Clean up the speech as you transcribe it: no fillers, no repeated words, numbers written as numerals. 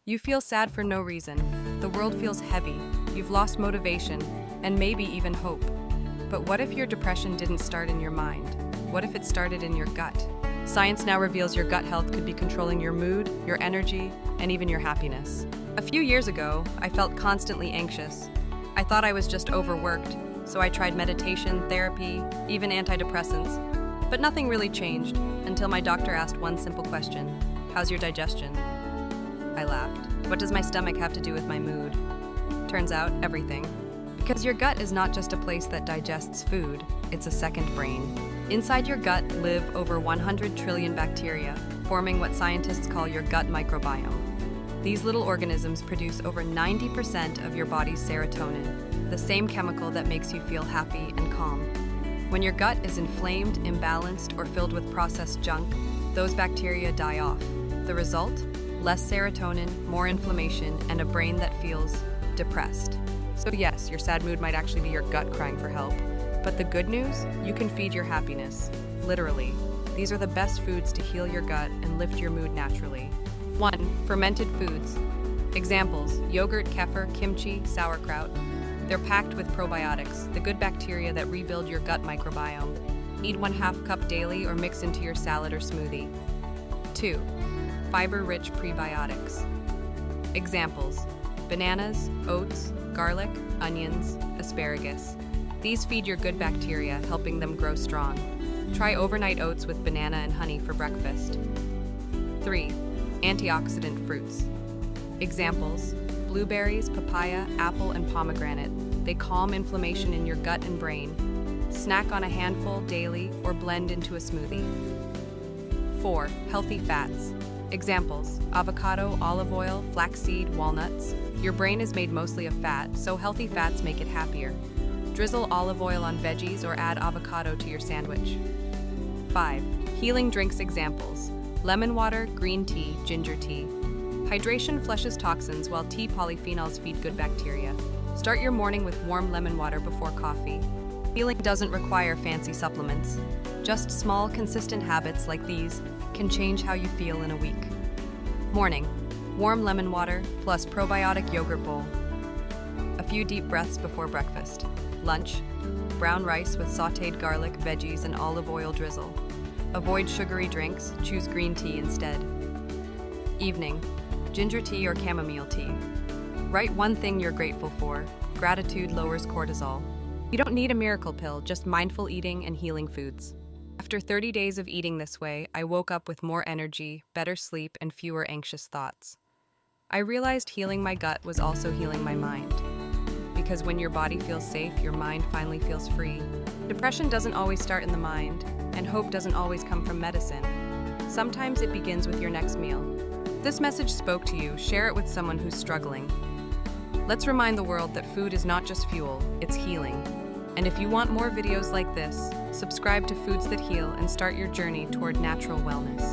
You feel sad for no reason. The world feels heavy. You've lost motivation, and maybe even hope. But what if your depression didn't start in your mind? What if it started in your gut? Science now reveals your gut health could be controlling your mood, your energy, and even your happiness. A few years ago, I felt constantly anxious. I thought I was just overworked, so I tried meditation, therapy, even antidepressants. But nothing really changed until my doctor asked one simple question: how's your digestion? I laughed. What does my stomach have to do with my mood? Turns out, everything. Because your gut is not just a place that digests food, it's a second brain. Inside your gut live over 100 trillion bacteria, forming what scientists call your gut microbiome. These little organisms produce over 90% of your body's serotonin, the same chemical that makes you feel happy and calm. When your gut is inflamed, imbalanced, or filled with processed junk, those bacteria die off. The result? Less serotonin, more inflammation, and a brain that feels depressed. So yes, your sad mood might actually be your gut crying for help. But the good news? You can feed your happiness. Literally. These are the best foods to heal your gut and lift your mood naturally. 1. Fermented foods. Examples: yogurt, kefir, kimchi, sauerkraut. They're packed with probiotics, the good bacteria that rebuild your gut microbiome. Eat 1/2 cup daily or mix into your salad or smoothie. 2. Fiber-Rich Prebiotics. Examples: bananas, oats, garlic, onions, asparagus. These feed your good bacteria, helping them grow strong. Try overnight oats with banana and honey for breakfast. 3. Antioxidant fruits. Examples: blueberries, papaya, apple, and pomegranate. They calm inflammation in your gut and brain. Snack on a handful daily or blend into a smoothie. 4. Healthy fats. Examples: avocado, olive oil, flaxseed, walnuts. Your brain is made mostly of fat, so healthy fats make it happier. Drizzle olive oil on veggies or add avocado to your sandwich. 5. Healing drinks. Examples: lemon water, green tea, ginger tea. Hydration flushes toxins while tea polyphenols feed good bacteria. Start your morning with warm lemon water before coffee. Healing doesn't require fancy supplements. Just small, consistent habits like these can change how you feel in a week. Morning: warm lemon water plus probiotic yogurt bowl. A few deep breaths before breakfast. Lunch: brown rice with sautéed garlic, veggies, and olive oil drizzle. Avoid sugary drinks, choose green tea instead. Evening: ginger tea or chamomile tea. Write one thing you're grateful for. Gratitude lowers cortisol. You don't need a miracle pill, just mindful eating and healing foods. After 30 days of eating this way, I woke up with more energy, better sleep, and fewer anxious thoughts. I realized healing my gut was also healing my mind. Because when your body feels safe, your mind finally feels free. Depression doesn't always start in the mind, and hope doesn't always come from medicine. Sometimes it begins with your next meal. If this message spoke to you, share it with someone who's struggling. Let's remind the world that food is not just fuel, it's healing. And if you want more videos like this, subscribe to Foods That Heal and start your journey toward natural wellness.